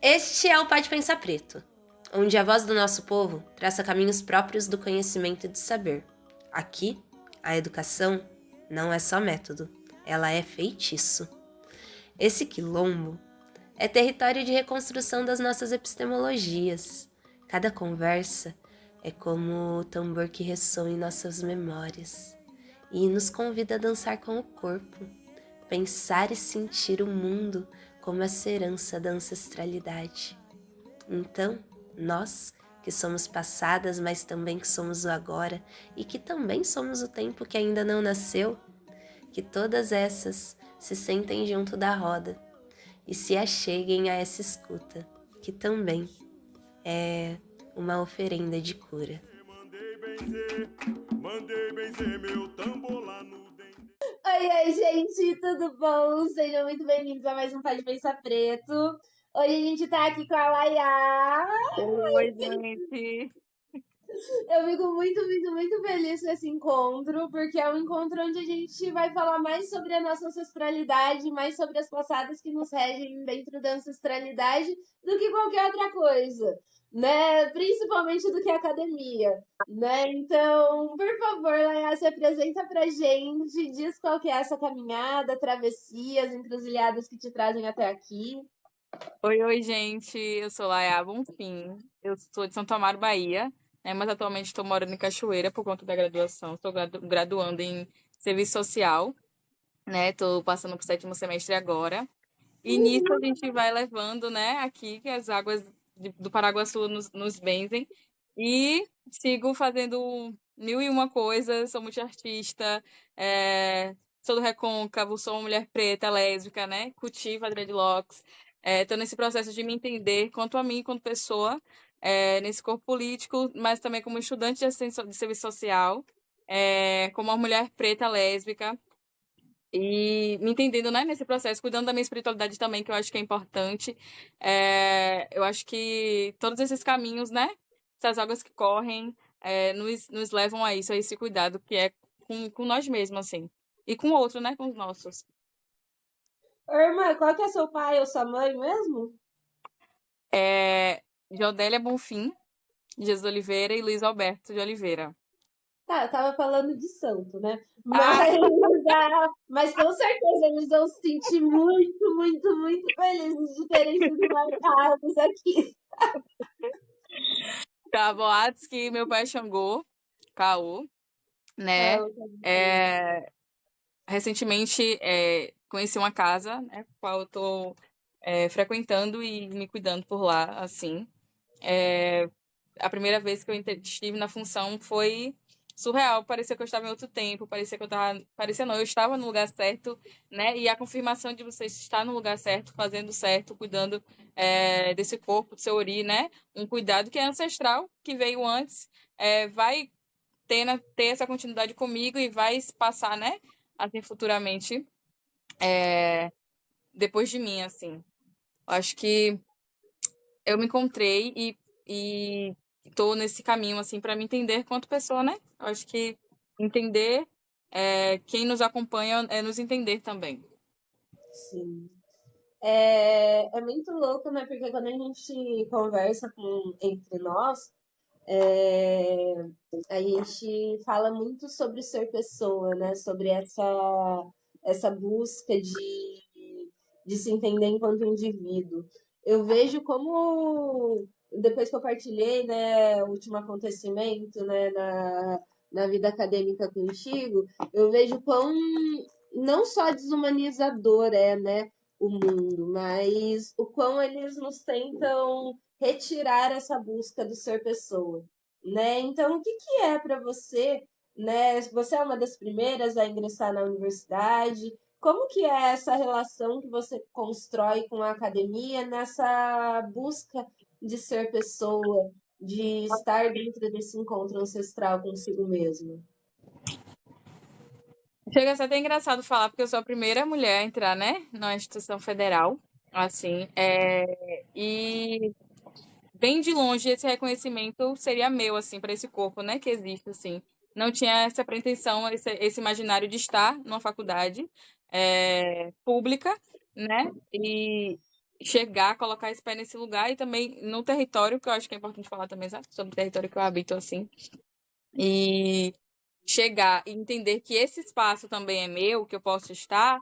Este é o Pode Pensar Preto, onde a voz do nosso povo traça caminhos próprios do conhecimento e do saber. Aqui, a educação não é só método, ela é feitiço. Esse quilombo é território de reconstrução das nossas epistemologias. Cada conversa é como o tambor que ressoa em nossas memórias e nos convida a dançar com o corpo, pensar e sentir o mundo como essa herança da ancestralidade. Então, nós, que somos passadas, mas também que somos o agora e que também somos o tempo que ainda não nasceu, que todas essas se sentem junto da roda e se acheguem a essa escuta, que também é uma oferenda de cura. Mandei benzer meu tambor lá no dente. Oi, gente, tudo bom? Sejam muito bem-vindos a mais um Pode Pensar Preto. Hoje a gente tá aqui com a Laia. Oi, gente. Eu fico muito feliz com esse encontro, porque é um encontro onde a gente vai falar mais sobre a nossa ancestralidade, mais sobre as passadas que nos regem dentro da ancestralidade, do que qualquer outra coisa, né? Principalmente do que a academia, né? Então, por favor, Laia, se apresenta pra gente, diz qual que é essa caminhada, travessias, encruzilhadas que te trazem até aqui. Oi, gente. Eu sou Laia Bonfim. Eu sou de Santo Amaro, Bahia, né? Mas atualmente estou morando em Cachoeira por conta da graduação. Estou graduando em Serviço Social, né? Estou passando para o 7º semestre agora. E nisso a gente vai levando, né? Aqui que as águas do Paraguaçu nos benzem. E sigo fazendo mil e uma coisas. Sou multiartista, sou do Recôncavo, sou uma mulher preta, lésbica, né? Cultivo a dreadlocks. Estou nesse processo de me entender quanto a mim, quanto pessoa, nesse corpo político, mas também como estudante de assistência de serviço social, como uma mulher preta, lésbica. E me entendendo, né, nesse processo, cuidando da minha espiritualidade também, que eu acho que é importante. Eu acho que todos esses caminhos, né, essas águas que correm, nos levam a isso, a esse cuidado que é com nós mesmos, assim. E com o outro, né, com os nossos. Ô, irmã, qual que é seu pai ou sua mãe mesmo? Jodélia Bonfim, Jesus Oliveira e Luiz Alberto de Oliveira. Tá, eu tava falando de santo, né? Ah, Mas com certeza eles vão se sentir muito felizes de terem sido marcados aqui. tá, boatos que meu pai é Xangô, Caô, né? Não, É, recentemente conheci uma casa, né, qual eu tô frequentando e me cuidando por lá, assim. A primeira vez que eu estive na função foi surreal, parecia que eu estava em outro tempo, parecia que eu estava, parecia não, eu estava no lugar certo, né, e a confirmação de você estar no lugar certo, fazendo certo, cuidando desse corpo, do seu ori, né, um cuidado que é ancestral, que veio antes, vai ter essa continuidade comigo e vai passar, né, assim, futuramente, depois de mim, assim. Acho que eu me encontrei e tô nesse caminho, assim, para me entender quanto pessoa, né? Acho que entender quem nos acompanha é nos entender também. sim. É muito louco, né? Porque quando a gente conversa entre nós, é, a gente fala muito sobre ser pessoa, né? Sobre essa busca de se entender enquanto indivíduo. Eu vejo como, depois que eu partilhei, né, o último acontecimento, né, na vida acadêmica contigo, eu vejo quão não só desumanizador é, né, o mundo, mas o quão eles nos tentam retirar essa busca do ser pessoa, né? Então, o que que é para você, né? Você é uma das primeiras a ingressar na universidade. Como que é essa relação que você constrói com a academia nessa busca de ser pessoa, de estar dentro desse encontro ancestral consigo mesmo? Chega a ser até engraçado falar, porque eu sou a primeira mulher a entrar, né, na instituição federal, assim, e bem de longe esse reconhecimento seria meu, assim, para esse corpo, né, que existe, assim. Não tinha essa pretensão, esse imaginário de estar numa faculdade pública, né, chegar, colocar esse pé nesse lugar e também no território, que eu acho que é importante falar também, sabe? Sobre o território que eu habito, assim. E chegar e entender que esse espaço também é meu, que eu posso estar,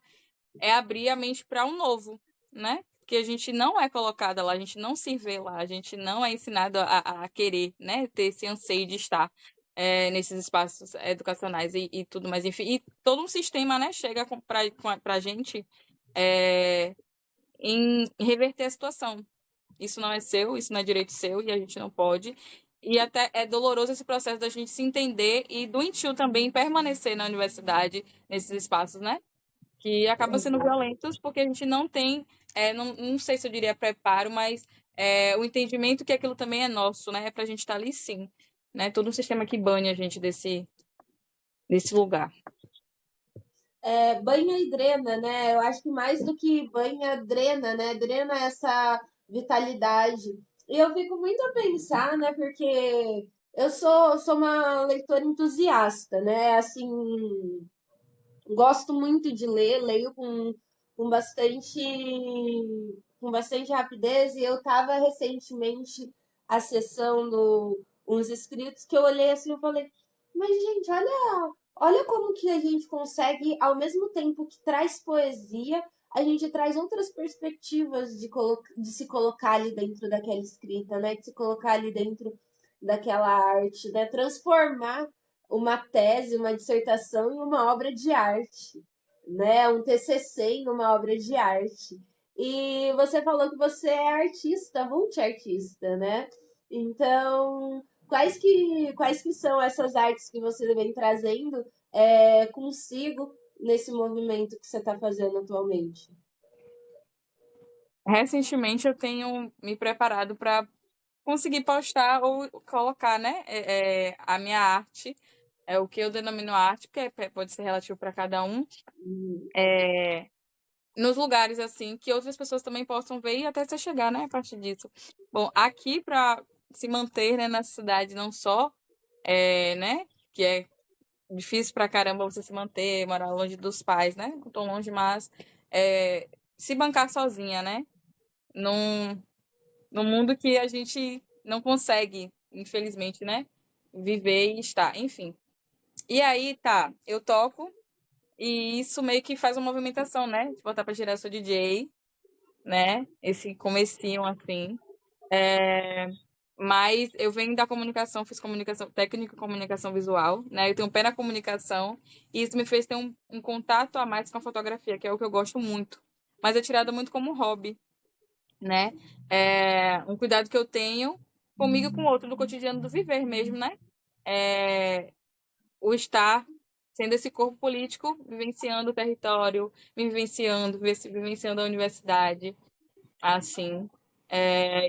é abrir a mente para um novo, né? Porque a gente não é colocada lá, a gente não se vê lá, a gente não é ensinado a querer, né? Ter esse anseio de estar nesses espaços educacionais e tudo mais, enfim. E todo um sistema, né? Chega para a gente é, em reverter a situação. Isso não é seu, isso não é direito seu e a gente não pode. E até é doloroso esse processo da gente se entender e doentio também permanecer na universidade, nesses espaços, né? Que acabam sendo Exato. violentos porque a gente não tem, não sei se eu diria preparo, mas o entendimento que aquilo também é nosso, né? É pra gente estar ali sim, né? Todo um sistema que bane a gente desse lugar. Banha e drena, né? Eu acho que mais do que banha, drena, né? Drena essa vitalidade. E eu fico muito a pensar, né? Porque eu sou uma leitora entusiasta, né? Assim, gosto muito de ler, leio com bastante, com bastante rapidez. E eu estava recentemente acessando uns escritos que eu olhei assim e falei, mas gente, olha como que a gente consegue, ao mesmo tempo que traz poesia, a gente traz outras perspectivas de se colocar ali dentro daquela escrita, né? De se colocar ali dentro daquela arte, né? Transformar uma tese, uma dissertação em uma obra de arte, né? Um TCC em uma obra de arte. E você falou que você é artista, multiartista, né? Então, quais que são essas artes que você vem trazendo consigo nesse movimento que você está fazendo atualmente? Recentemente eu tenho me preparado para conseguir postar ou colocar, né, a minha arte, é o que eu denomino arte, porque pode ser relativo para cada um, é, nos lugares assim que outras pessoas também possam ver e até você chegar, né, a partir disso. Bom, aqui para se manter, né, na cidade não só, né, que é difícil pra caramba você se manter, morar longe dos pais, né, não tão longe, mas se bancar sozinha, né, num, num mundo que a gente não consegue, infelizmente, né, viver e estar, enfim. E aí, tá, eu toco e isso meio que faz uma movimentação, né, de botar pra girar, eu sou DJ, né? Esse comecinho assim. Mas eu venho da comunicação, fiz comunicação técnica e comunicação visual, né? Eu tenho um pé na comunicação e isso me fez ter um contato a mais com a fotografia, que é o que eu gosto muito. Mas é tirada muito como hobby, né? É um cuidado que eu tenho comigo e com o outro do cotidiano do viver mesmo, né? É, o estar sendo esse corpo político, vivenciando o território, vivenciando a universidade, assim.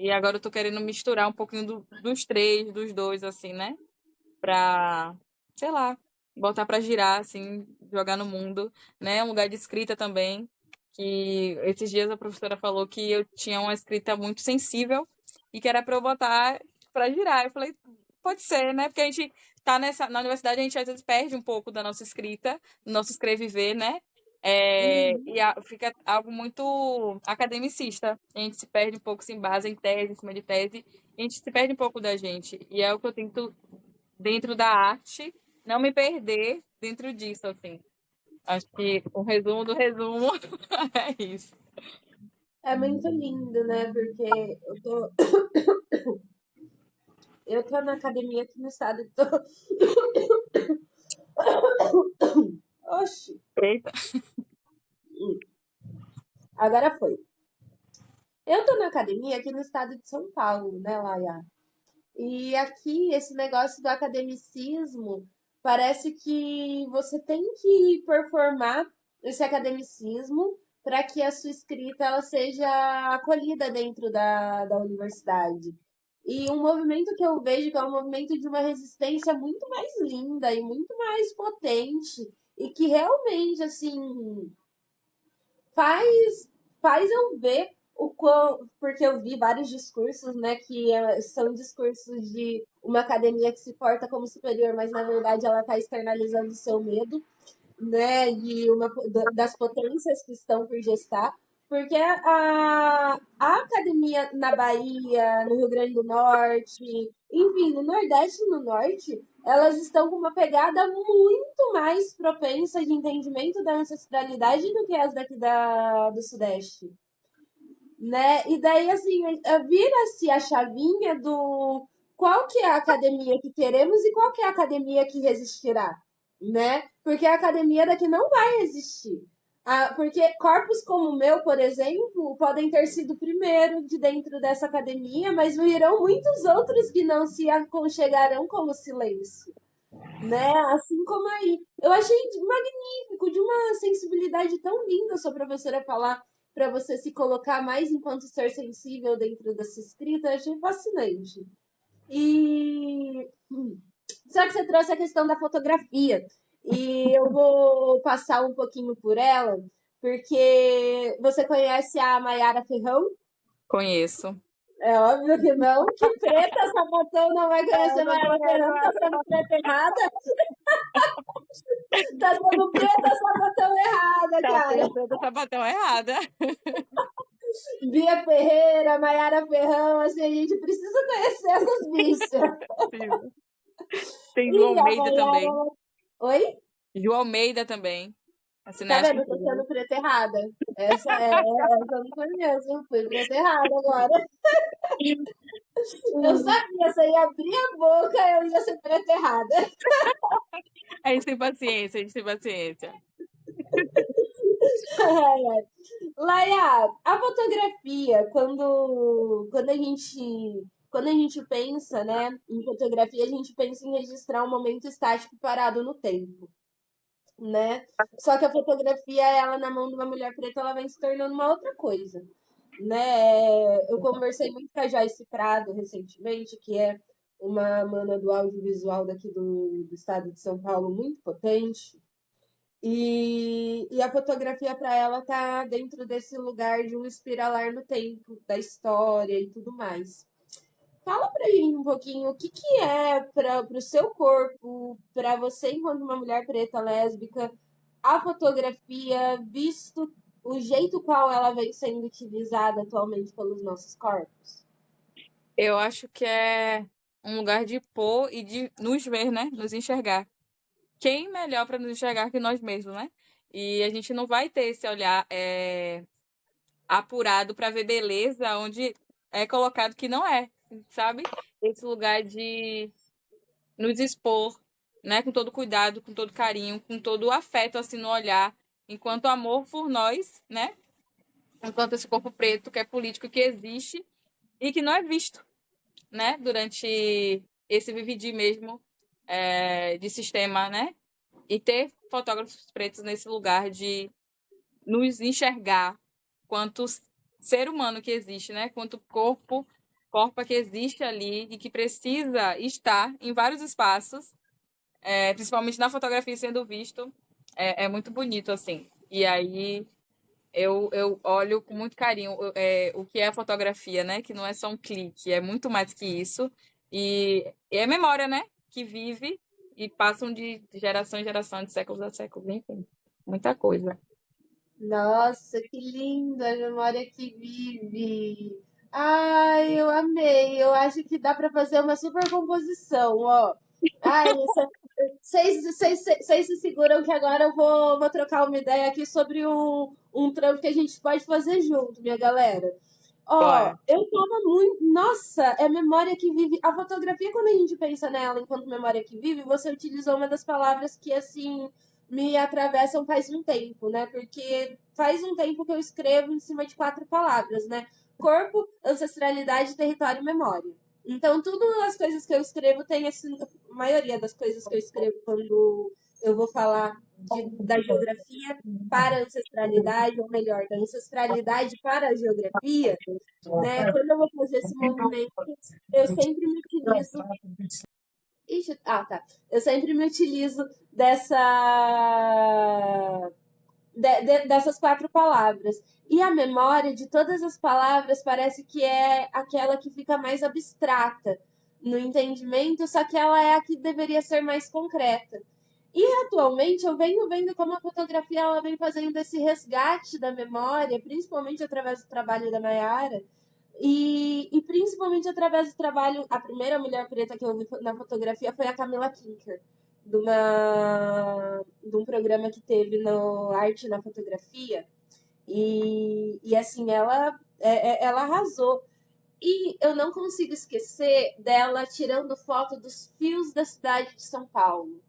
E agora eu tô querendo misturar um pouquinho dos três, dos dois, assim, né? Pra, sei lá, botar pra girar, assim, jogar no mundo, né? Um lugar de escrita também, que esses dias a professora falou que eu tinha uma escrita muito sensível e que era pra eu botar pra girar. Eu falei, pode ser, né? Porque a gente tá na universidade, a gente às vezes perde um pouco da nossa escrita, do nosso escrever, né? Uhum. Fica algo muito academicista. A gente se perde um pouco, se embasa em tese, em cima de tese, e a gente se perde um pouco da gente. E é o que eu tento, dentro da arte, não me perder dentro disso, assim. Acho que o resumo do resumo é isso. É muito lindo, né? Porque eu tô na academia aqui no estado. Oxi, Eita. agora foi. Eu tô na academia aqui no estado de São Paulo, né, Laia? E aqui, esse negócio do academicismo, parece que você tem que performar esse academicismo para que a sua escrita ela seja acolhida dentro da universidade. E um movimento que eu vejo que é um movimento de uma resistência muito mais linda e muito mais potente e que realmente, assim, faz, faz eu ver o quão. Porque eu vi vários discursos, né, que são discursos de uma academia que se porta como superior, mas na verdade ela está externalizando o seu medo, né, das potências que estão por gestar. Porque a academia na Bahia, no Rio Grande do Norte, enfim, no Nordeste e no Norte, elas estão com uma pegada muito mais propensa de entendimento da ancestralidade do que as daqui do Sudeste, né? E daí, assim, vira-se a chavinha do qual que é a academia que queremos e qual que é a academia que resistirá, né? Porque a academia daqui não vai existir. Porque corpos como o meu, por exemplo, podem ter sido o primeiro de dentro dessa academia, mas virão muitos outros que não se aconchegarão como silêncio, né? Assim como aí. Eu achei magnífico, de uma sensibilidade tão linda sua professora falar para você se colocar mais enquanto ser sensível dentro dessa escrita. Eu achei fascinante. E só que você trouxe a questão da fotografia. E eu vou passar um pouquinho por ela, porque você conhece a Maiara Ferrão? Conheço. É óbvio que não, que preta sapatão não vai conhecer Eu não Maiara conheço, Ferrão, tá sendo preta errada. Tá sendo preta sapatão errada, tá cara. sendo preta sapatão errada. Bia Ferreira, Maiara Ferrão, assim, a gente precisa conhecer essas bichas. Tem E João a Almeida Maiara. também. Oi? João Almeida também. A Tá cineasta vendo? Eu tô incrível. sendo preta errada. Essa eu não conheço. Fui preta errada agora. Eu sabia, se eu ia abrir a boca, eu ia ser preta errada. A gente tem paciência, a gente tem paciência. Ai, ai. Laia, a fotografia, quando a gente pensa, né, em fotografia, a gente pensa em registrar um momento estático parado no tempo, né? Só que a fotografia, ela na mão de uma mulher preta, ela vem se tornando uma outra coisa, né? Eu conversei muito com a Joyce Prado recentemente, que é uma mana do audiovisual daqui do estado de São Paulo, muito potente. E a fotografia para ela tá dentro desse lugar de um espiralar no tempo, da história e tudo mais. Fala pra gente um pouquinho o que, que é para o seu corpo, para você enquanto uma mulher preta lésbica, a fotografia, visto o jeito qual ela vem sendo utilizada atualmente pelos nossos corpos. Eu acho que é um lugar de pôr e de nos ver, né? Nos enxergar. Quem melhor para nos enxergar que nós mesmos, né? E a gente não vai ter esse olhar apurado para ver beleza onde é colocado que não é, sabe? Esse lugar de nos expor, né? Com todo cuidado, com todo carinho, com todo o afeto assim no olhar, enquanto amor por nós, né? Enquanto esse corpo preto que é político que existe e que não é visto, né? Durante esse vividir mesmo de sistema, né? E ter fotógrafos pretos nesse lugar de nos enxergar quanto ser humano que existe, né? Quanto corpo que existe ali e que precisa estar em vários espaços, principalmente na fotografia sendo visto, é muito bonito, assim. E aí eu olho com muito carinho o que é a fotografia, né? Que não é só um clique, é muito mais que isso. E é memória, né? Que vive e passam de geração em geração, de séculos a séculos, enfim. Muita coisa. Nossa, que lindo a memória que vive. Ai, eu amei. Eu acho que dá para fazer uma super composição, ó. Ai, vocês se seguram que agora eu vou trocar uma ideia aqui sobre um trampo que a gente pode fazer junto, minha galera. Ó, Bora. eu tava muito. Nossa, é memória que vive. A fotografia, quando a gente pensa nela enquanto memória que vive, você utilizou uma das palavras que, assim, me atravessam faz um tempo, né? Porque faz um tempo que eu escrevo em cima de 4 palavras, né? Corpo, ancestralidade, território e memória. Então, todas as coisas que eu escrevo tem esse. A maioria das coisas que eu escrevo quando eu vou falar da geografia para a ancestralidade, ou melhor, da ancestralidade para a geografia, né? Quando eu vou fazer esse movimento, eu sempre me utilizo. Ixi, tá. Eu sempre me utilizo dessas 4 palavras. E a memória de todas as palavras parece que é aquela que fica mais abstrata no entendimento, só que ela é a que deveria ser mais concreta. E atualmente eu venho vendo como a fotografia ela vem fazendo esse resgate da memória, principalmente através do trabalho da Mayara, e principalmente através do trabalho. A primeira mulher preta que eu vi na fotografia foi a Camila Kinker, de um programa que teve no Arte na Fotografia. E assim, ela arrasou. E eu não consigo esquecer dela tirando foto dos fios da cidade de São Paulo.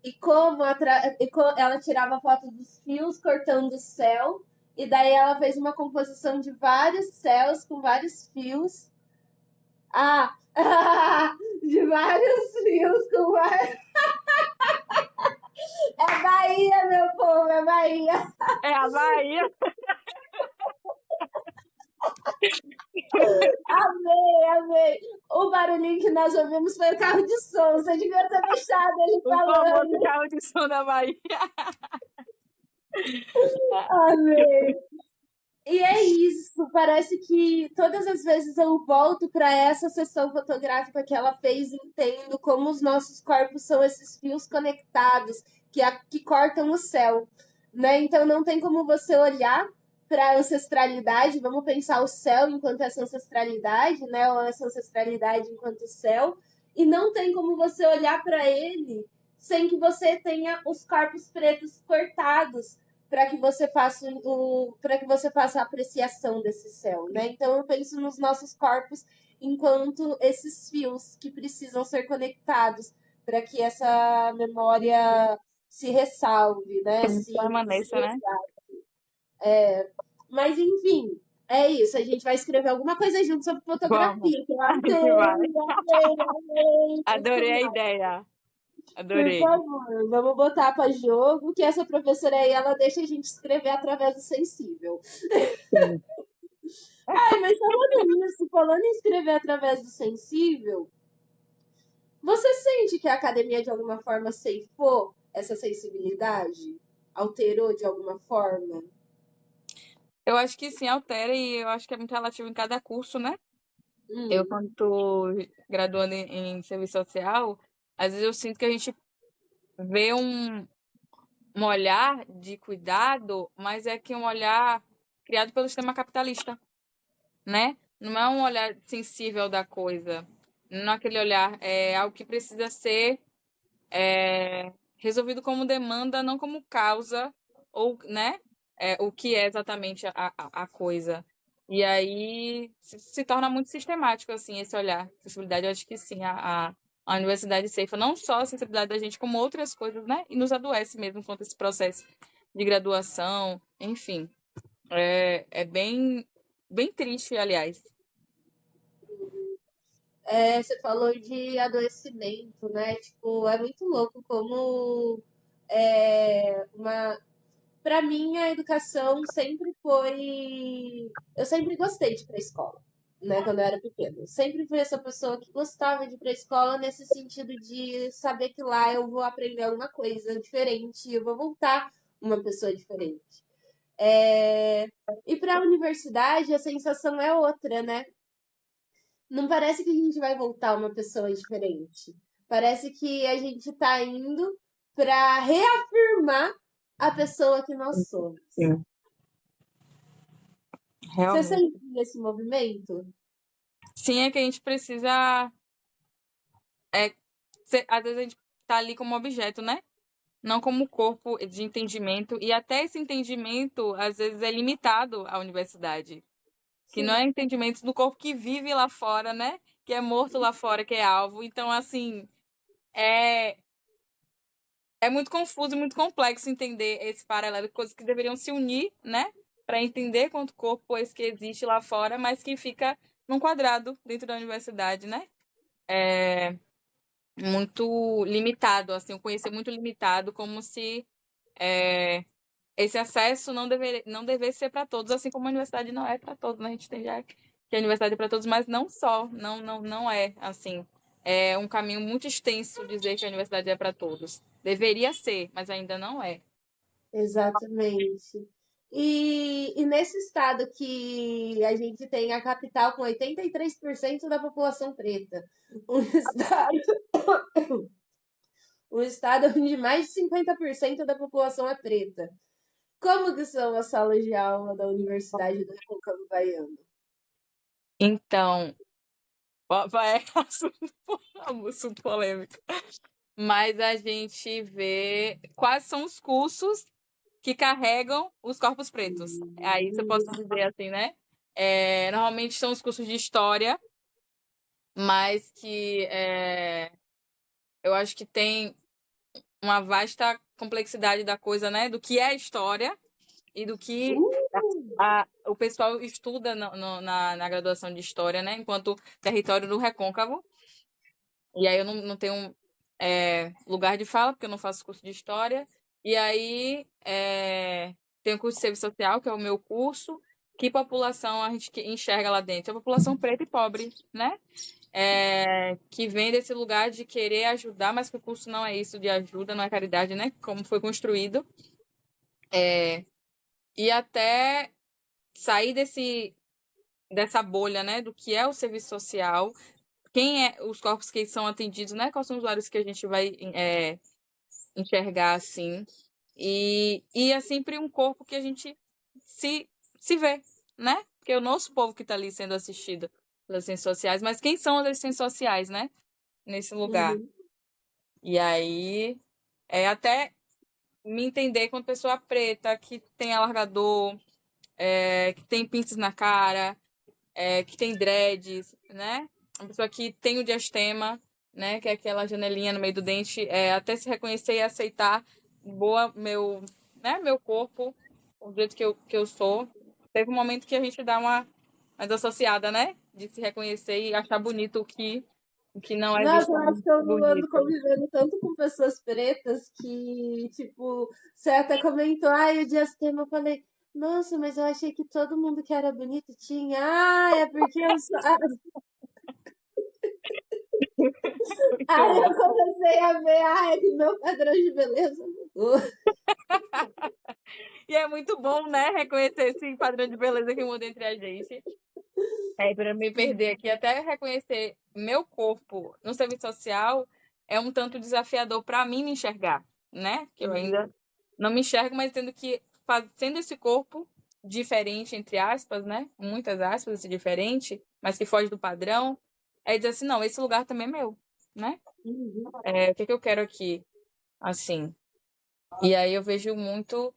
E como ela tirava foto dos fios cortando o céu, e daí ela fez uma composição de vários céus com vários fios. Ah! De vários fios com vários. É Bahia, meu povo, é Bahia. É a Bahia. Amei. O barulhinho que nós ouvimos foi o carro de som. Você devia ter deixado ele O famoso falando. carro de som da Bahia. Amei. E é isso. Parece que todas as vezes eu volto para essa sessão fotográfica que ela fez e entendo como os nossos corpos são esses fios conectados que cortam o céu, né? Então não tem como você olhar para a ancestralidade, vamos pensar o céu enquanto essa ancestralidade, né? Ou essa ancestralidade enquanto céu, e não tem como você olhar para ele sem que você tenha os corpos pretos cortados para que você faça a apreciação desse céu, né? Então eu penso nos nossos corpos enquanto esses fios que precisam ser conectados para que essa memória se ressalve, né? Se Permaneça, né? Mas enfim, é isso. A gente vai escrever alguma coisa junto sobre Vamos. fotografia, que eu A gente vai. amei. Adorei a ideia. Por Adorei. favor, vamos botar para jogo que essa professora aí, ela deixa a gente escrever através do sensível. Sim. Ai, mas falando em escrever através do sensível, você sente que a academia de alguma forma ceifou essa sensibilidade? Alterou de alguma forma? Eu acho que sim, altera e eu acho que é muito relativo em cada curso, né? Eu, quando tô graduando em serviço social, às vezes eu sinto que a gente vê um olhar de cuidado, mas é que um olhar criado pelo sistema capitalista, né? Não é um olhar sensível da coisa. Não é aquele olhar, é algo que precisa ser resolvido como demanda, não como causa, ou, né? O que é exatamente a coisa. E aí se torna muito sistemático, assim, esse olhar. Sensibilidade, eu acho que sim, a universidade ceifa não só a sensibilidade da gente, como outras coisas, né? E nos adoece mesmo quanto esse processo de graduação, enfim. É bem triste, aliás. Você falou de adoecimento, né? Tipo, é muito louco como uma. Para mim, a educação sempre foi. Eu sempre gostei de ir para a escola, né? Quando eu era pequena. Sempre fui essa pessoa que gostava de ir para a escola nesse sentido de saber que lá eu vou aprender alguma coisa diferente, eu vou voltar uma pessoa diferente. E para a universidade, a sensação é outra, né? Não parece que a gente vai voltar uma pessoa diferente. Parece que a gente está indo para reafirmar a pessoa que nós somos. Sim. Você Realmente. sente esse movimento? Sim, é que a gente precisa. Às vezes a gente tá ali como objeto, né? Não como corpo de entendimento. E até esse entendimento, às vezes, é limitado à universidade. Que não é Sim. entendimento do corpo que vive lá fora, né? Que é morto lá fora, que é alvo. Então, assim, é, é muito confuso e muito complexo entender esse paralelo, coisas que deveriam se unir, né? Para entender quanto corpo esse que existe lá fora, mas que fica num quadrado dentro da universidade, né? É muito limitado, assim, o conhecer muito limitado, como se esse acesso não devesse ser para todos, assim como a universidade não é para todos, né? A gente tem já que a universidade é para todos, mas não só, não é assim. É um caminho muito extenso dizer que a universidade é para todos. Deveria ser, mas ainda não é. Exatamente. E nesse estado que a gente tem a capital com 83% da população preta, um estado, um estado onde mais de 50% da população é preta. Como que são as salas de aula da Universidade do Recôncavo Baiano? Então, vai assunto polêmico. Mas a gente vê quais são os cursos que carregam os corpos pretos. Aí você pode dizer assim, né? Normalmente são os cursos de história, mas que eu acho que tem uma vasta complexidade da coisa, né? Do que é história e do que o pessoal estuda na graduação de história, né? Enquanto território do Recôncavo. E aí eu não tenho lugar de fala, porque eu não faço curso de história. E aí tem o curso de serviço social, que é o meu curso. Que população a gente enxerga lá dentro? A população preta e pobre, né? Que vem desse lugar de querer ajudar, mas que o curso não é isso de ajuda, não é caridade, né? Como foi construído. E até sair dessa bolha, né? Do que é o serviço social, quem é os corpos que são atendidos, né? Quais são os olhos que a gente vai enxergar assim. E é sempre um corpo que a gente se vê, né? Porque é o nosso povo que está ali sendo assistido pelas ciências sociais, mas quem são as assistentes sociais, né? Nesse lugar. Uhum. E aí, até me entender quanto pessoa preta, que tem alargador, que tem pinças na cara, que tem dreads, né? Uma pessoa que tem o diastema, né? Que é aquela janelinha no meio do dente, até se reconhecer e aceitar meu corpo, o jeito que eu sou. Teve um momento que a gente dá uma mais associada, né? De se reconhecer e achar bonito o que não é visto Nossa, eu acho como que eu ando bonito. convivendo tanto com pessoas pretas que, tipo, você até comentou, ai, o diastema, eu falei, nossa, mas eu achei que todo mundo que era bonito tinha. Ah, é porque eu sou. Muito Aí eu bom. comecei a ver, ah, é que meu padrão de beleza mudou. E é muito bom, né? Reconhecer esse padrão de beleza que muda entre a gente. Para me perder aqui, até reconhecer meu corpo no serviço social é um tanto desafiador para mim me enxergar, né? Que eu ainda não me enxergo, mas tendo que sendo esse corpo diferente, entre aspas, né? Muitas aspas, esse diferente, mas que foge do padrão, é dizer assim, não, esse lugar também é meu, né? Uhum. O que eu quero aqui, assim. E aí eu vejo muito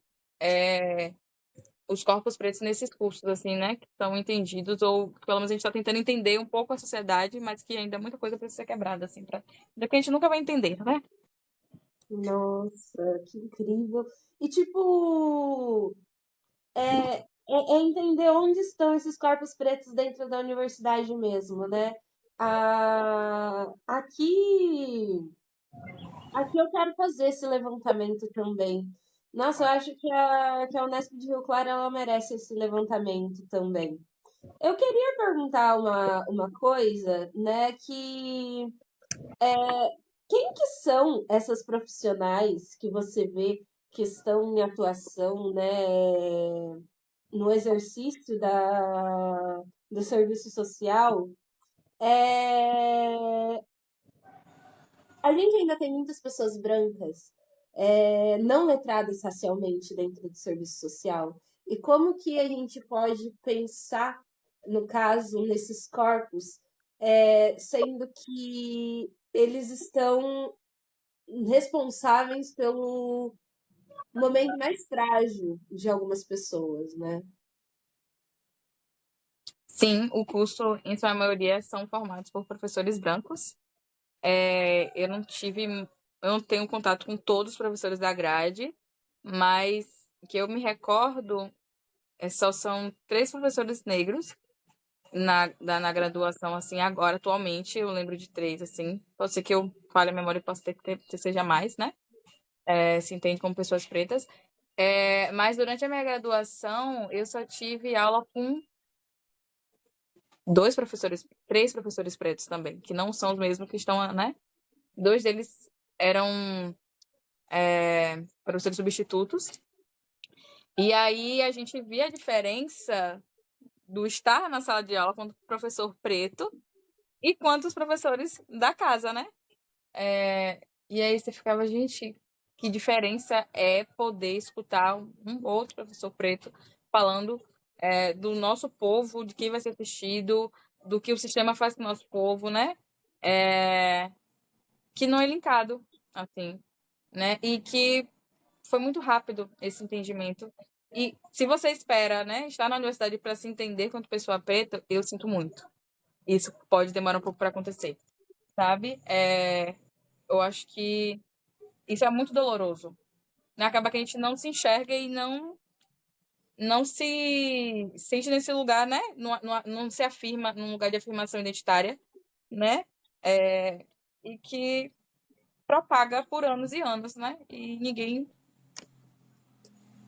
os corpos pretos nesses cursos, assim, né? Que são entendidos, ou pelo menos a gente está tentando entender um pouco a sociedade, mas que ainda muita coisa precisa ser quebrada, assim, que a gente nunca vai entender, né? Nossa, que incrível. E, tipo, é entender onde estão esses corpos pretos dentro da universidade mesmo, né? Ah, aqui eu quero fazer esse levantamento também. Nossa, eu acho que a Unesp de Rio Claro ela merece esse levantamento também. Eu queria perguntar uma coisa, né? Quem que são essas profissionais que você vê que estão em atuação, né, no exercício do serviço social? É, a gente ainda tem muitas pessoas brancas, não letradas racialmente dentro do serviço social. E como que a gente pode pensar, no caso, nesses corpos, sendo que eles estão responsáveis pelo momento mais frágil de algumas pessoas, né? Sim, o curso, em sua maioria, são formados por professores brancos. Eu não tenho contato com todos os professores da grade, mas que eu me recordo, só são 3 professores negros na graduação, assim, agora, atualmente, eu lembro de 3, assim. Pode ser que eu fale a memória e possa ter que seja mais, né? Se entende como pessoas pretas. Mas durante a minha graduação, eu só tive aula com 3 professores pretos também, que não são os mesmos que estão, né? 2 deles eram professores substitutos. E aí a gente via a diferença do estar na sala de aula quanto professor preto e quanto os professores da casa, né? E aí você ficava, gente, que diferença é poder escutar um outro professor preto falando do nosso povo, de quem vai ser assistido, do que o sistema faz com o nosso povo, né? É, que não é linkado, assim, né? E que foi muito rápido esse entendimento. E se você espera, né, estar na universidade para se entender quanto pessoa preta, eu sinto muito. Isso pode demorar um pouco para acontecer, sabe? Eu acho que isso é muito doloroso, né? Acaba que a gente não se enxerga e não se sente nesse lugar, né? Não se afirma num lugar de afirmação identitária, né? É, e que propaga por anos e anos, né? E ninguém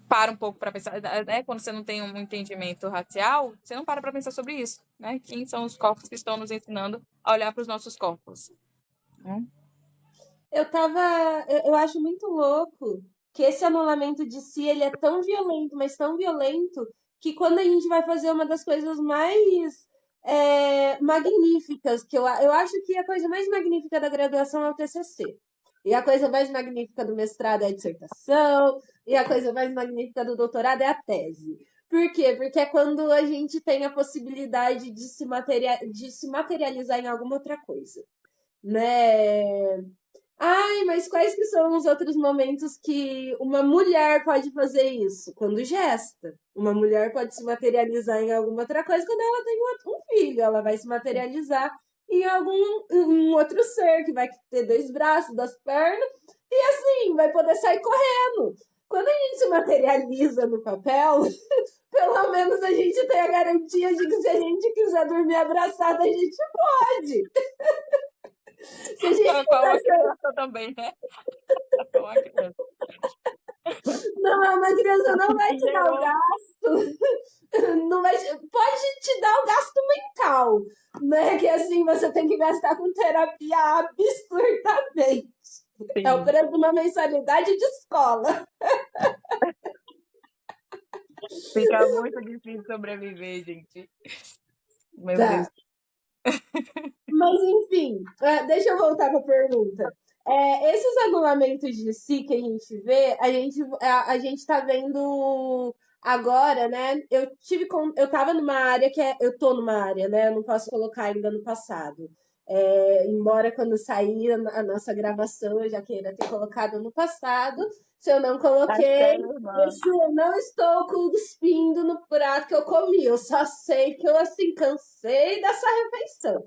para um pouco para pensar, né? Quando você não tem um entendimento racial, você não para pensar sobre isso, né? Quem são os corpos que estão nos ensinando a olhar para os nossos corpos, né? Eu acho muito louco que esse anulamento de si, ele é tão violento, mas tão violento, que quando a gente vai fazer uma das coisas mais magníficas, eu acho que a coisa mais magnífica da graduação é o TCC. E a coisa mais magnífica do mestrado é a dissertação, e a coisa mais magnífica do doutorado é a tese. Por quê? Porque é quando a gente tem a possibilidade de de se materializar em alguma outra coisa, né? Ai, mas quais que são os outros momentos que uma mulher pode fazer isso? Quando gesta. Uma mulher pode se materializar em alguma outra coisa quando ela tem um filho. Ela vai se materializar em um outro ser que vai ter 2 braços, 2 pernas e assim vai poder sair correndo. Quando a gente se materializa no papel, pelo menos a gente tem a garantia de que se a gente quiser dormir abraçada, a gente pode. Se a gente Com uma quiser ser criança também, né? Com uma criança. Não, uma criança não vai E te dar o gerou gasto, não vai, pode te dar o gasto mental, né? Que assim você tem que gastar com terapia absurdamente. É o sim. preço de uma mensalidade de escola. Fica muito difícil sobreviver, gente. Meu Deus. Tá. Mas enfim, deixa eu voltar para a pergunta. Esses anulamentos de si que a gente vê, a gente tá vendo agora, né? Eu tava numa área eu tô numa área, né? Eu não posso colocar ainda no passado. Embora quando sair a nossa gravação eu já queira ter colocado no passado, se eu não Tá coloquei, sério, irmã. eu não estou cuspindo no prato que eu comi. Eu só sei que eu assim cansei dessa refeição.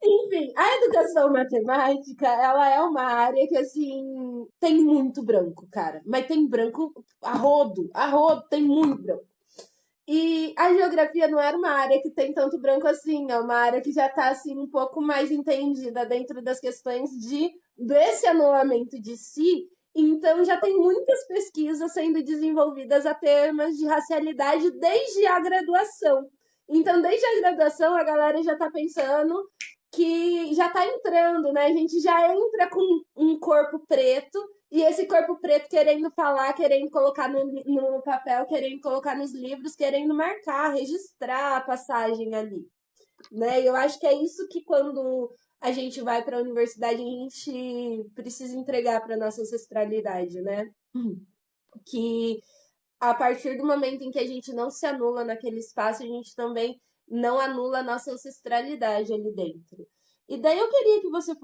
Enfim, a educação matemática, ela é uma área que, assim, tem muito branco, cara. Mas tem branco a rodo, tem muito branco. E a geografia não era uma área que tem tanto branco assim, é uma área que já está assim, um pouco mais entendida dentro das questões desse anulamento de si. Então, já tem muitas pesquisas sendo desenvolvidas a temas de racialidade desde a graduação. Então, desde a graduação, a galera já está pensando que já está entrando, né? A gente já entra com um corpo preto e esse corpo preto querendo falar, querendo colocar no papel, querendo colocar nos livros, querendo marcar, registrar a passagem ali, né? Eu acho que é isso que quando a gente vai para a universidade a gente precisa entregar para nossa ancestralidade, né? Que a partir do momento em que a gente não se anula naquele espaço, a gente também não anula a nossa ancestralidade ali dentro. E daí eu queria que você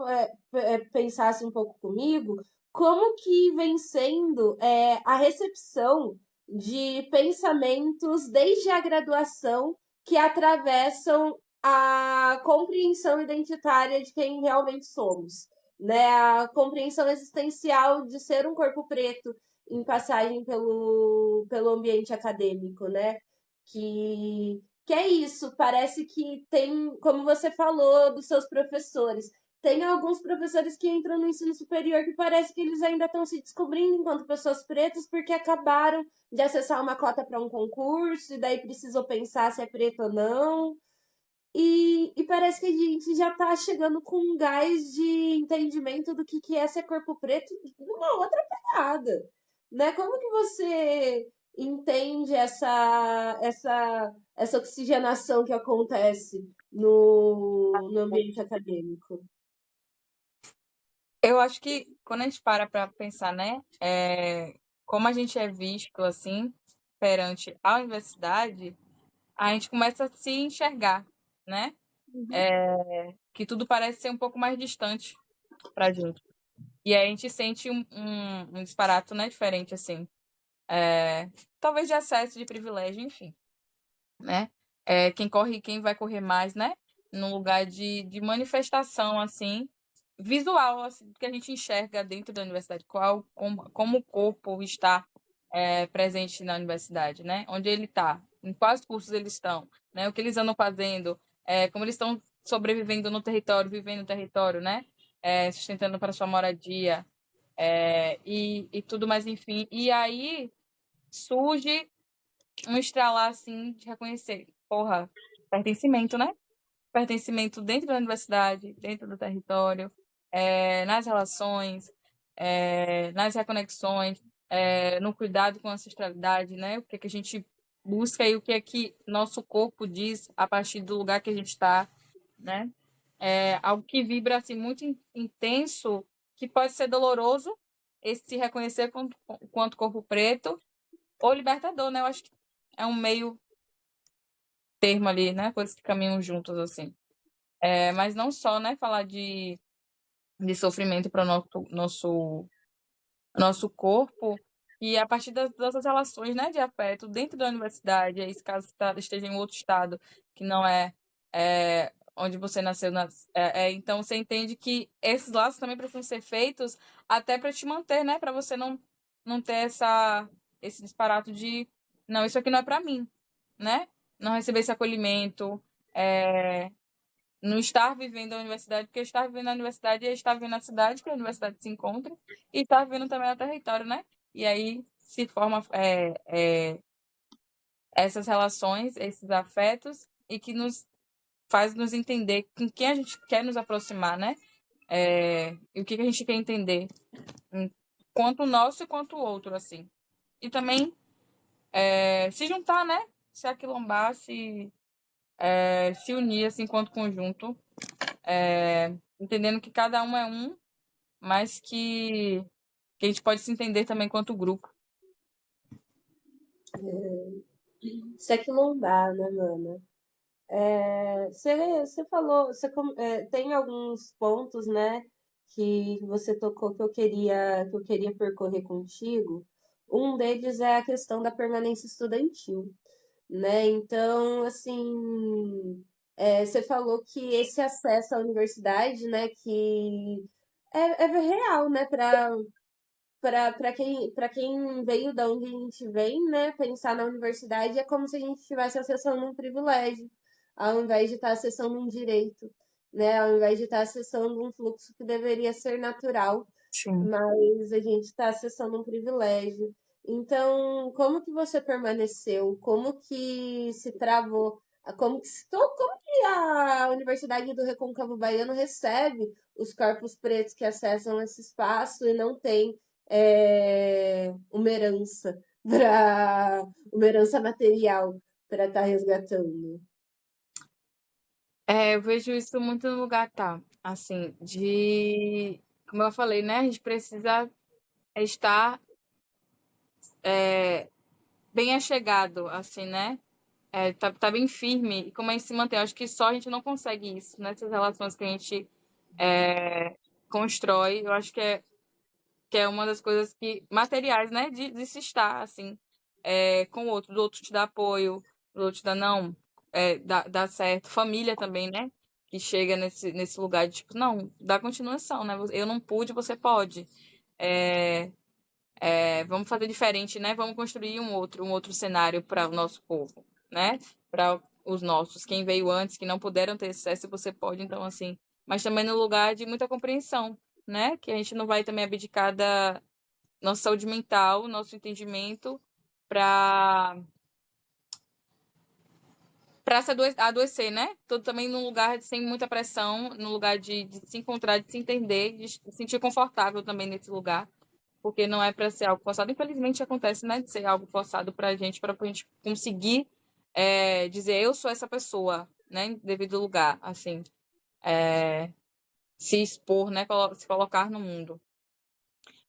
pensasse um pouco comigo como que vem sendo a recepção de pensamentos desde a graduação que atravessam a compreensão identitária de quem realmente somos, né? A compreensão existencial de ser um corpo preto em passagem pelo ambiente acadêmico, né? Que é isso, parece que tem, como você falou dos seus professores, tem alguns professores que entram no ensino superior que parece que eles ainda estão se descobrindo enquanto pessoas pretas porque acabaram de acessar uma cota para um concurso e daí precisou pensar se é preto ou não. E parece que a gente já está chegando com um gás de entendimento do que é ser corpo preto numa outra pegada, né? Como que você entende essa oxigenação que acontece no ambiente acadêmico? Eu acho que quando a gente para pensar, né, como a gente é visto, assim, perante a universidade, a gente começa a se enxergar, né? Uhum. Que tudo parece ser um pouco mais distante pra gente. E aí a gente sente um disparato, né, diferente, assim. Talvez de acesso, de privilégio, enfim, né? Quem vai correr mais, né? Num lugar de manifestação, assim, visual, assim, que a gente enxerga dentro da universidade, como o corpo está presente na universidade, né? Onde ele está, em quais cursos eles estão, né? O que eles andam fazendo, como eles estão sobrevivendo no território, vivendo no território, né? Sustentando para sua moradia, e tudo mais, enfim. E aí surge um estralar, assim, de reconhecer, porra, pertencimento, né? Pertencimento dentro da universidade, dentro do território, nas relações, nas reconexões, no cuidado com a ancestralidade, né? O que é que a gente busca e o que é que nosso corpo diz a partir do lugar que a gente está, né? Algo que vibra assim muito intenso, que pode ser doloroso, esse se reconhecer quanto corpo preto, ou libertador, né? Eu acho que é um meio termo ali, né? Coisas que caminham juntos, assim. Mas não só, né? Falar de sofrimento para o nosso corpo, e a partir das nossas relações, né? De afeto dentro da universidade, aí, se caso esteja em outro estado, que não onde você nasceu, então você entende que esses laços também precisam ser feitos até para te manter, né? Para você não ter esse disparate de, não, isso aqui não é para mim, né? Não receber esse acolhimento, não estar vivendo a universidade, porque estar vivendo a universidade é estar vivendo a cidade que a universidade se encontra, e estar vivendo também o território, né? E aí se forma essas relações, esses afetos, e que nos faz nos entender com quem a gente quer nos aproximar, né? E o que a gente quer entender, quanto o nosso e quanto o outro, assim. E também se juntar, né? Se aquilombar, se unir, assim, enquanto conjunto, entendendo que cada um é um, mas que a gente pode se entender também quanto grupo. Isso é que não dá, né, mano? Você falou, tem alguns pontos, né, que você tocou que eu queria percorrer contigo. Um deles é a questão da permanência estudantil, né? Então, assim, você falou que esse acesso à universidade, né, que é real, né, para quem veio da onde a gente vem, né, pensar na universidade é como se a gente estivesse acessando um privilégio, ao invés de estar acessando um direito, né, ao invés de estar acessando um fluxo que deveria ser natural, Sim. mas a gente está acessando um privilégio. Então, como que você permaneceu? Como que se travou? Como que a Universidade do Recôncavo Baiano recebe os corpos pretos que acessam esse espaço e não tem uma herança uma herança material para estar resgatando? Eu vejo isso muito no lugar, tá? Assim, como eu falei, né? A gente precisa estar bem achegado, assim, né? Tá bem firme. E como a gente se mantém? Eu acho que só a gente não consegue isso, nessas relações que a gente constrói. Eu acho que é uma das coisas materiais, né? De se estar, assim, com o outro. Do outro te dar apoio, do outro te dar não, dá certo. Família também, né? Que chega nesse lugar de, tipo, não, dá continuação, né? Eu não pude, você pode. É, vamos fazer diferente, né? Vamos construir um outro cenário para o nosso povo, né? Para os nossos, quem veio antes, que não puderam ter acesso, você pode, então, assim. Mas também no lugar de muita compreensão, né? Que a gente não vai também abdicar da nossa saúde mental, nosso entendimento, para se adoecer, né? Tudo também num lugar sem muita pressão, num lugar de se encontrar, de se entender, de se sentir confortável também nesse lugar, porque não é para ser algo forçado. Infelizmente acontece, né, de ser algo forçado para a gente conseguir dizer eu sou essa pessoa, né, em devido lugar, assim. se expor, né? Se colocar no mundo.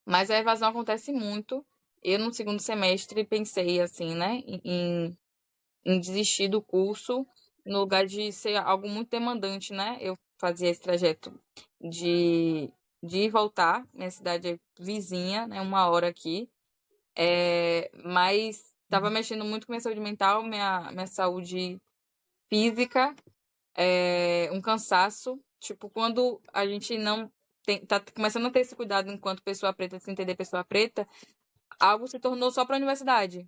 Mas a evasão acontece muito. Eu, no segundo semestre, pensei, assim, né, em desistir do curso, no lugar de ser algo muito demandante, né? Eu fazia esse trajeto de, de ir e voltar. Minha cidade é vizinha, né? 1 hora aqui. Mas estava mexendo muito com minha saúde mental, minha saúde física, um cansaço. Tipo, quando a gente não tá começando a ter esse cuidado enquanto pessoa preta, se entender pessoa preta, algo se tornou só para a universidade,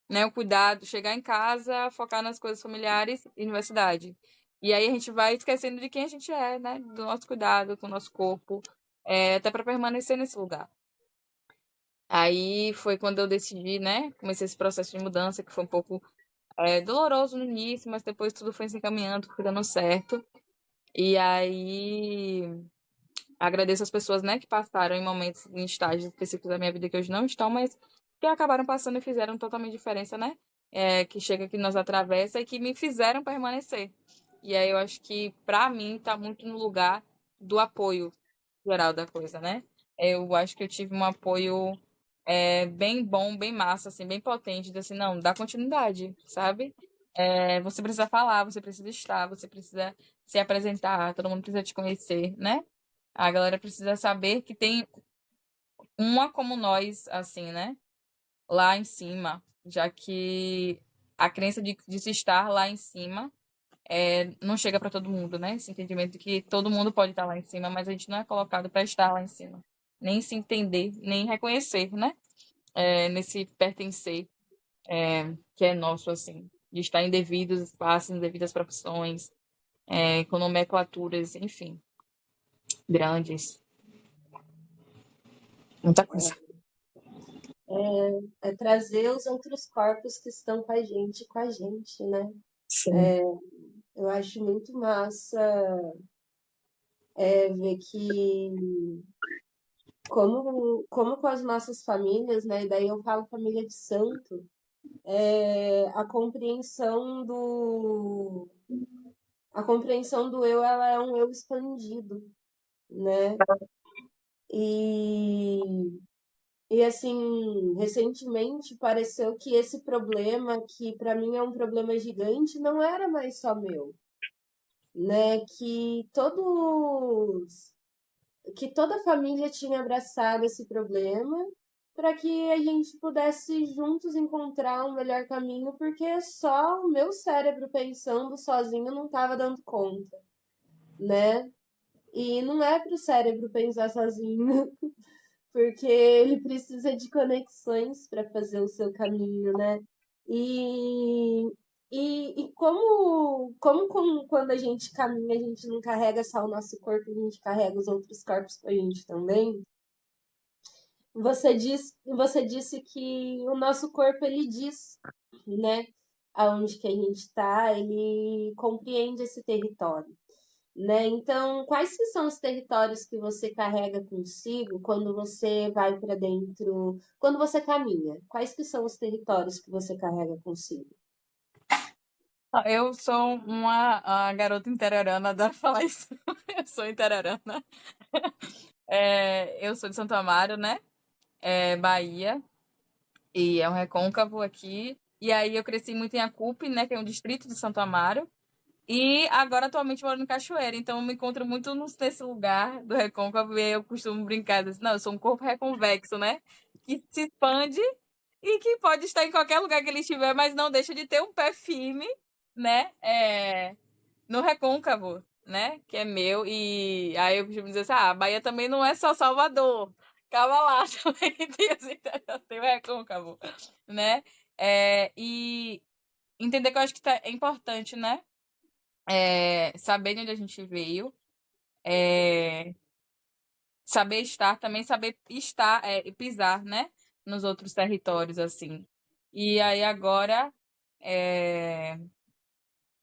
né? O cuidado, chegar em casa, focar nas coisas familiares e universidade. E aí a gente vai esquecendo de quem a gente é, né? Do nosso cuidado com o nosso corpo, até para permanecer nesse lugar. Aí foi quando eu decidi, né? Comecei esse processo de mudança, que foi um pouco doloroso no início, mas depois tudo foi se encaminhando, foi dando certo. E aí agradeço as pessoas, né, que passaram em momentos, em estágios específicos da minha vida que hoje não estão, mas que acabaram passando e fizeram totalmente diferença, né? Que chega, que nos atravessa e que me fizeram permanecer. E aí eu acho que, pra mim, tá muito no lugar do apoio geral da coisa, né? Eu acho que eu tive um apoio bem bom, bem massa, assim, bem potente, de assim, não, dá continuidade, sabe? Você precisa falar, você precisa estar, você precisa se apresentar, todo mundo precisa te conhecer, né? A galera precisa saber que tem uma como nós, assim, né? Lá em cima, já que a crença de se estar lá em cima não chega para todo mundo, né? Esse entendimento de que todo mundo pode estar lá em cima, mas a gente não é colocado para estar lá em cima. Nem se entender, nem reconhecer, né? Nesse pertencer que é nosso, assim. De estar em devidos espaços, em devidas profissões, com nomenclaturas, enfim, grandes. Muita coisa. É trazer os outros corpos que estão com a gente, né? Sim. Eu acho muito massa ver que como com as nossas famílias, né? E daí eu falo família de santo, a compreensão do eu, ela é um eu expandido, né? E E assim, recentemente pareceu que esse problema, que para mim é um problema gigante, não era mais só meu, né? Que toda a família tinha abraçado esse problema para que a gente pudesse juntos encontrar um melhor caminho, porque só o meu cérebro pensando sozinho não estava dando conta, né? E não é para o cérebro pensar sozinho, porque ele precisa de conexões para fazer o seu caminho, né? E, quando a gente caminha, a gente não carrega só o nosso corpo, a gente carrega os outros corpos com a gente também. Você disse que o nosso corpo ele diz, né, aonde que a gente está, ele compreende esse território, né? Então, quais que são os territórios que você carrega consigo quando você vai para dentro, quando você caminha? Quais que são os territórios que você carrega consigo? Eu sou uma garota interiorana, adoro falar isso. Eu sou interiorana. Eu sou de Santo Amaro, né? Bahia. E é um recôncavo aqui. E aí eu cresci muito em Acupe, né? Que é um distrito de Santo Amaro. E agora atualmente moro em Cachoeira. Então eu me encontro muito nesse lugar do recôncavo. E aí eu costumo brincar assim, não, eu sou um corpo reconvexo, né? Que se expande e que pode estar em qualquer lugar que ele estiver, mas não deixa de ter um pé firme, né? No recôncavo, né? Que é meu. E aí eu costumo dizer assim, a Bahia também não é só Salvador. Calma lá, também tem o recôncavo, né? E entender que eu acho que é importante, né? Saber de onde a gente veio, saber estar, também saber estar e pisar, né? Nos outros territórios, assim. E aí agora,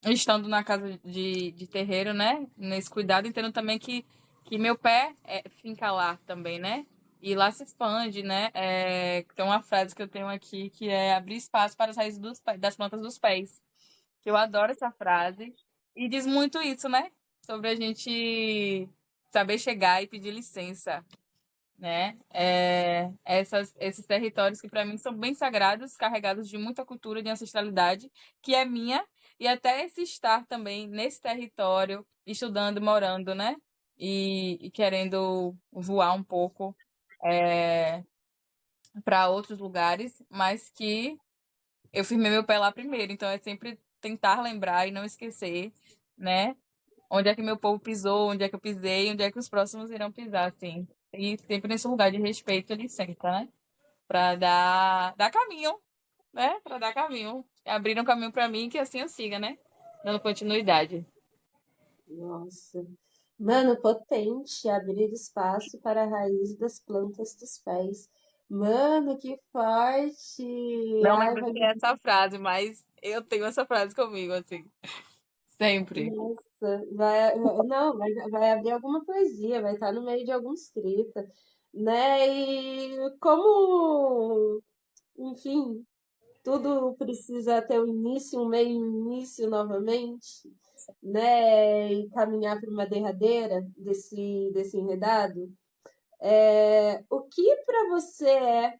estando na casa de terreiro, né? Nesse cuidado, entendo também que meu pé finca lá também, né? E lá se expande, né? Tem uma frase que eu tenho aqui que é abrir espaço para as raízes das plantas dos pés. Eu adoro essa frase. E diz muito isso, né? Sobre a gente saber chegar e pedir licença, né? Esses territórios que para mim são bem sagrados, carregados de muita cultura, de ancestralidade, que é minha, e até esse estar também nesse território, estudando, morando, né? E querendo voar um pouco para outros lugares, mas que eu firmei meu pé lá primeiro, então é sempre tentar lembrar e não esquecer, né? Onde é que meu povo pisou, onde é que eu pisei, onde é que os próximos irão pisar, assim. E sempre nesse lugar de respeito e licença, né? Para dar caminho, né? Para dar caminho. Abriram caminho para mim que assim eu siga, né? Dando continuidade. Nossa. Mano, potente abrir espaço para a raiz das plantas dos pés. Mano, que forte! Não Ai, lembro vai se é essa frase, mas eu tenho essa frase comigo, assim. Sempre. Nossa, não, vai abrir alguma poesia, vai estar no meio de alguma escrita, né? E como, enfim, tudo precisa ter um início, um meio e um início novamente, né? E caminhar para uma derradeira desse enredado. O que para você é,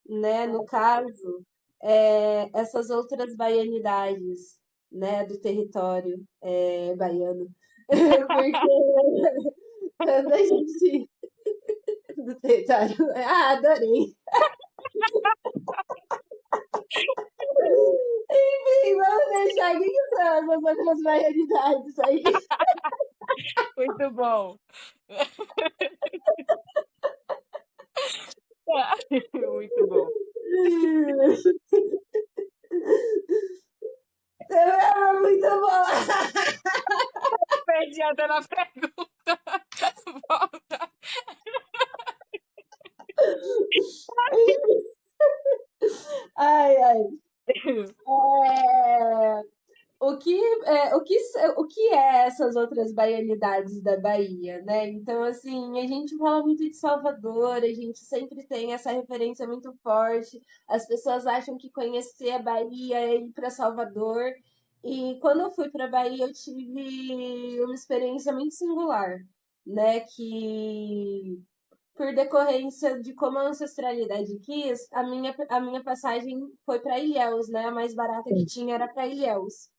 né, no caso, essas outras baianidades, né, do território baiano? Porque quando a gente. Do território. Ah, adorei! Enfim, vamos deixar aqui que são essas outras baianidades aí. Muito bom. Muito bom. É muito bom! Perdi até na pergunta. Volta. Ai, ai. É, o que é essas outras baianidades da Bahia, né? Então, assim, a gente fala muito de Salvador, a gente sempre tem essa referência muito forte. As pessoas acham que conhecer a Bahia é ir para Salvador. E quando eu fui para Bahia, eu tive uma experiência muito singular, né? Que por decorrência de como a ancestralidade quis, a minha passagem foi para Ilhéus, né? A mais barata que tinha era para Ilhéus.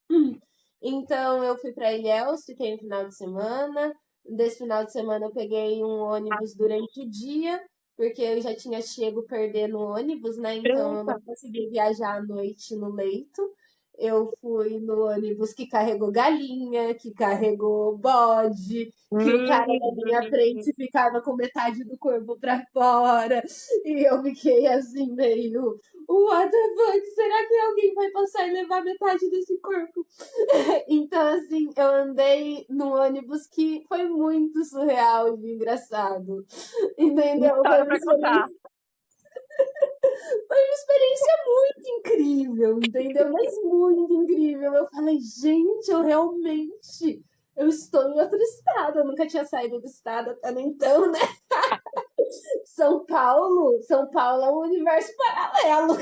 Então eu fui para Ilhéus, fiquei um final de semana. Desse final de semana eu peguei um ônibus durante o dia, porque eu já tinha chego perder no ônibus, né? Então eu Eita. não consegui viajar à noite no leito. Eu fui no ônibus que carregou galinha, que carregou bode, que o cara da minha frente ficava com metade do corpo para fora, e eu fiquei assim, meio, what the fuck, será que alguém vai passar e levar metade desse corpo? Então, assim, eu andei num ônibus que foi muito surreal e engraçado, entendeu? História pra contar. Foi uma experiência muito incrível, entendeu? Mas muito incrível. Eu falei, gente, eu estou em outro estado. Eu nunca tinha saído do estado até então, né? São Paulo é um universo paralelo.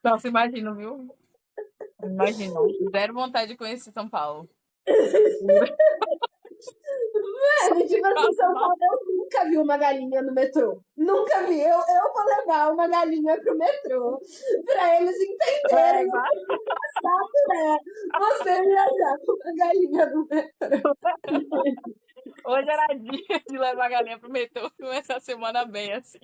Nossa, imagino, viu? Imagino. Zero vontade de conhecer São Paulo. Mano, tipo assim, São Próxima. Paulo, eu nunca vi uma galinha no metrô. Nunca vi. Eu vou levar uma galinha pro metrô pra eles entenderem o Leva. que engraçado é você viajar com uma galinha no metrô. Hoje era dia de levar a galinha pro metrô. Começar a semana bem, assim.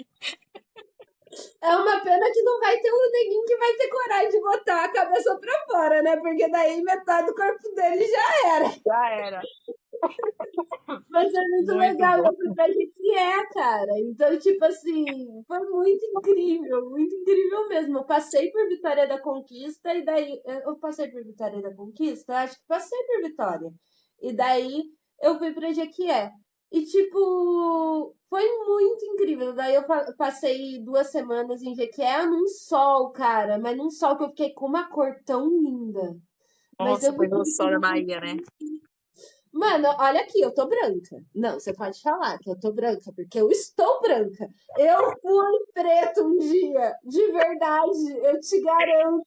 É uma pena que não vai ter um neguinho que vai ter coragem de botar a cabeça pra fora, né? Porque daí metade do corpo dele já era. Já era. Mas é muito Muito legal, bom. eu fui pra Jequié, cara. Então, tipo assim, foi muito incrível mesmo. Eu passei por Vitória da Conquista e daí. Eu passei por Vitória da Conquista? Acho que passei por Vitória. E daí eu fui pra Jequié. E, tipo, foi muito incrível. Daí eu passei 2 semanas em Jequié num sol, cara. Mas num sol que eu fiquei com uma cor tão linda. Mas Nossa, eu foi no fiquei com sol da uma cor Bahia, né? Mano, olha aqui, eu tô branca. Não, você pode falar que eu tô branca, porque eu estou branca. Eu fui preto um dia, de verdade, eu te garanto.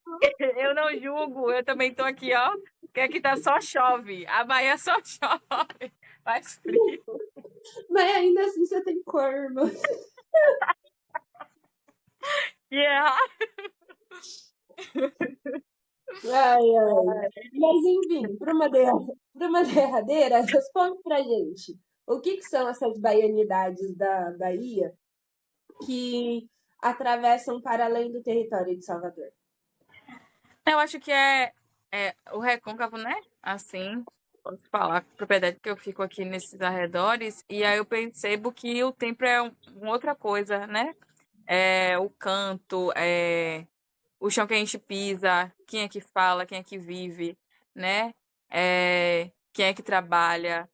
Eu não julgo, eu também tô aqui, ó, que aqui tá só chove. A Bahia só chove. Faz frio. Mas ainda assim você tem cor, irmão. Yeah. Ai, ai. Mas enfim, para uma derradeira, responde pra gente. O que são essas baianidades da Bahia que atravessam para além do território de Salvador? Eu acho que é o Recôncavo, né? Assim, posso falar com propriedade, porque eu fico aqui nesses arredores, e aí eu percebo que o tempo é uma outra coisa, né? É o canto, o chão que a gente pisa, quem é que fala, quem é que vive, né? Quem é que trabalha,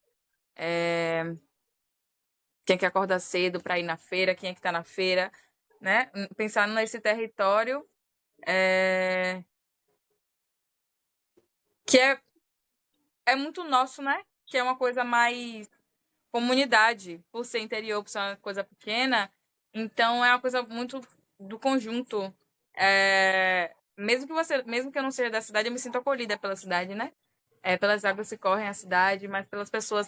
quem é que acorda cedo para ir na feira, quem é que está na feira, né? Pensando nesse território que é muito nosso, né? Que é uma coisa mais comunidade, por ser interior, por ser uma coisa pequena, então é uma coisa muito do conjunto. Mesmo que eu não seja da cidade, eu me sinto acolhida pela cidade, né? Pelas águas que correm a cidade, mas pelas pessoas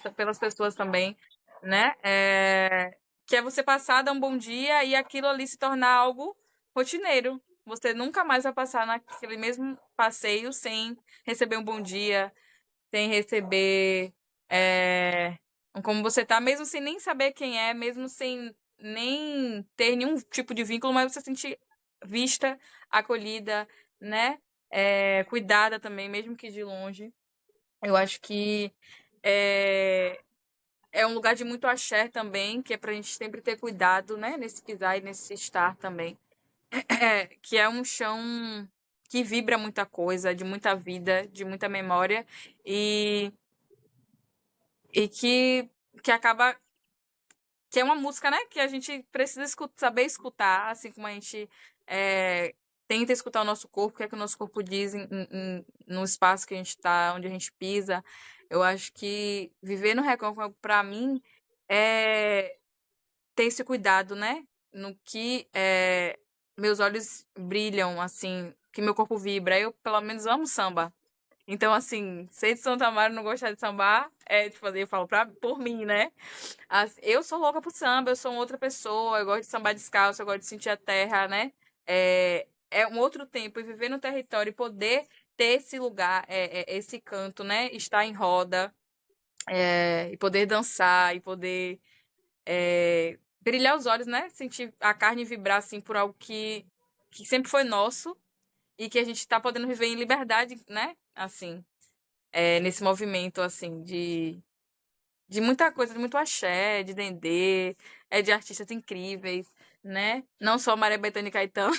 também, né? Que é você passar, dar um bom dia e aquilo ali se tornar algo rotineiro. Você nunca mais vai passar naquele mesmo passeio sem receber um bom dia, sem receber como você tá, mesmo sem nem saber quem é, mesmo sem nem ter nenhum tipo de vínculo, mas você se sentir vista, acolhida, né? Cuidada também, mesmo que de longe. Eu acho que é um lugar de muito axé também, que é pra gente sempre ter cuidado, né? Nesse pisar e nesse estar também. Que é um chão que vibra muita coisa, de muita vida, de muita memória, e, e que acaba. Que é uma música, né? Que a gente precisa saber escutar, assim como a gente tenta escutar o nosso corpo, o que é que o nosso corpo diz no espaço que a gente está, onde a gente pisa. Eu acho que viver no Recôncavo, para mim, é ter esse cuidado, né? No que meus olhos brilham, assim, que meu corpo vibra. Eu, pelo menos, amo samba. Então, assim, ser de Santa Amaro e não gostar de sambar, tipo, eu falo por mim, né? Eu sou louca por samba, eu sou uma outra pessoa, eu gosto de sambar descalço, eu gosto de sentir a terra, né? É um outro tempo, e viver no território e poder ter esse lugar, esse canto, né? Estar em roda, e poder dançar, e poder brilhar os olhos, né? Sentir a carne vibrar, assim, por algo que sempre foi nosso e que a gente está podendo viver em liberdade, né? Assim, nesse movimento, assim, de muita coisa, de muito axé, de dendê, de artistas incríveis, né? Não só Maria Bethânia e Caetano,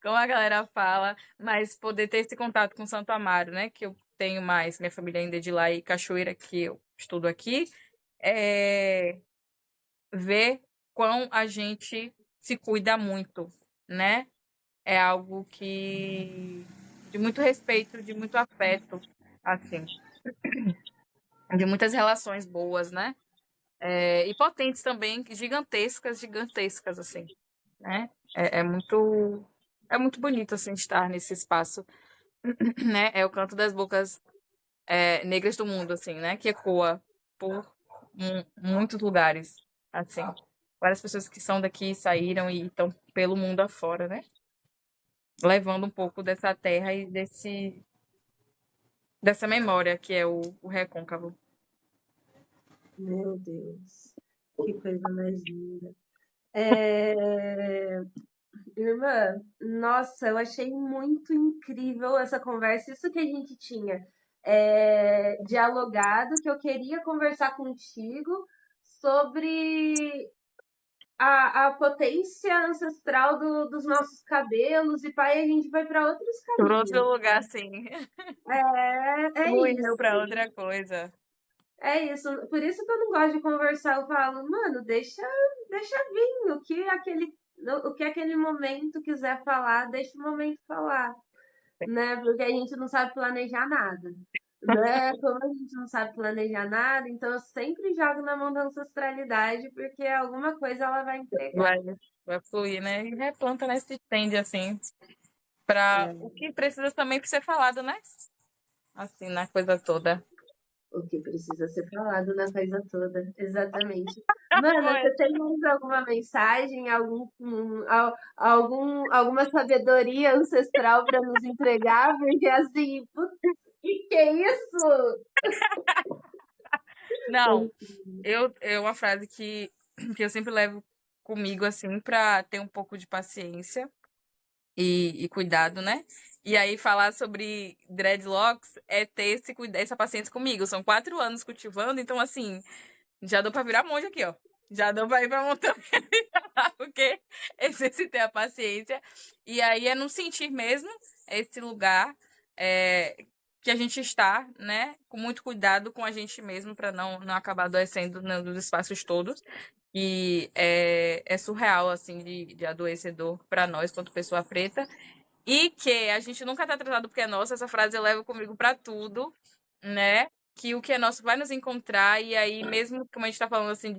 como a galera fala, mas poder ter esse contato com Santo Amaro, né? Que eu tenho mais, minha família ainda é de lá, e Cachoeira, que eu estudo aqui, é ver quão a gente se cuida muito, né? É algo que de muito respeito, de muito afeto, assim, de muitas relações boas, né? E potentes também, gigantescas, gigantescas, assim, né? É muito bonito, assim, estar nesse espaço, né? É o canto das bocas negras do mundo, assim, né? Que ecoa por muitos lugares, assim. Várias pessoas que são daqui saíram e estão pelo mundo afora, né? Levando um pouco dessa terra e dessa memória que é o Recôncavo. Meu Deus, que coisa mais linda. É, Irmã, nossa, eu achei muito incrível essa conversa. Isso que a gente tinha dialogado, que eu queria conversar contigo sobre a potência ancestral dos nossos cabelos, e pai, a gente vai para outros Por outro caminhos. lugar, sim. É Fluiu para isso. outra coisa. É isso. Por isso que eu não gosto de conversar. Eu falo, mano, deixa vir o que aquele momento quiser falar, deixa o momento falar, né? Porque a gente não sabe planejar nada, né? Como a gente não sabe planejar nada, então eu sempre jogo na mão da ancestralidade, porque alguma coisa ela vai entregar. Vai, vai fluir, né? E replanta, né? Se estende, assim, para o É, que precisa também ser falado, né? assim, na coisa toda. O que precisa ser falado na coisa toda, exatamente. Mana, Foi. você tem mais alguma mensagem, alguma sabedoria ancestral para nos entregar? Porque assim, putz, que é isso? Não, é uma frase que eu sempre levo comigo, assim, pra ter um pouco de paciência e cuidado, né? E aí falar sobre dreadlocks é ter essa paciência comigo. São 4 anos cultivando, então assim, já deu pra virar monge aqui, ó. Já deu pra ir pra montanha e falar, porque exercitei a paciência. E aí é não sentir mesmo esse lugar que a gente está, né? Com muito cuidado com a gente mesmo para não acabar adoecendo nos espaços todos. E é surreal, assim, de adoecedor para nós, quanto pessoa preta. E que a gente nunca tá tratado porque é nosso. Essa frase eu levo comigo para tudo, né? Que o que é nosso vai nos encontrar. E aí, mesmo como a gente tá falando, assim,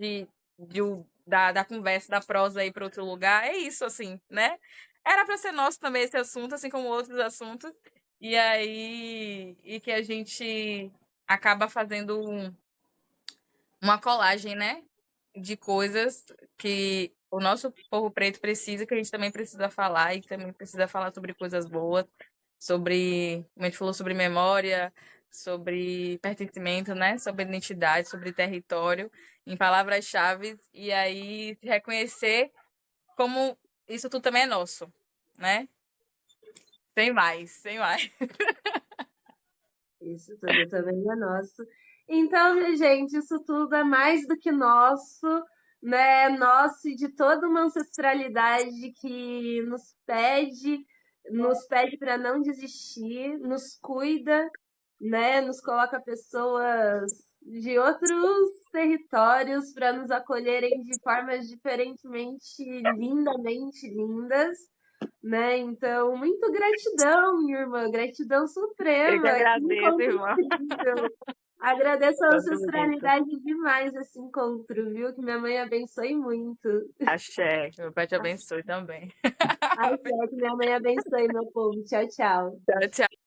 da conversa, da prosa aí para outro lugar, é isso, assim, né? Era para ser nosso também esse assunto, assim como outros assuntos. E aí, e que a gente acaba fazendo uma colagem, né? De coisas que o nosso povo preto precisa, que a gente também precisa falar, e também precisa falar sobre coisas boas, sobre, como a gente falou, sobre memória, sobre pertencimento, né? Sobre identidade, sobre território, em palavras-chave, e aí reconhecer como isso tudo também é nosso, né? Sem mais, sem mais. Isso tudo também é nosso. Então, minha gente, isso tudo é mais do que nosso, né? Nosso e de toda uma ancestralidade que nos pede para não desistir, nos cuida, né? Nos coloca pessoas de outros territórios para nos acolherem de formas diferentemente, lindamente lindas, né? Então, muito gratidão, minha irmã, gratidão Eu que suprema, que agradeço, encontro irmã. incrível. Agradeço a Tanto bonito. ancestralidade demais esse encontro, viu? Que minha mãe abençoe muito. Axé, que meu pai te abençoe também. Ai, que minha mãe abençoe, meu povo. Tchau, tchau. Tchau, tchau.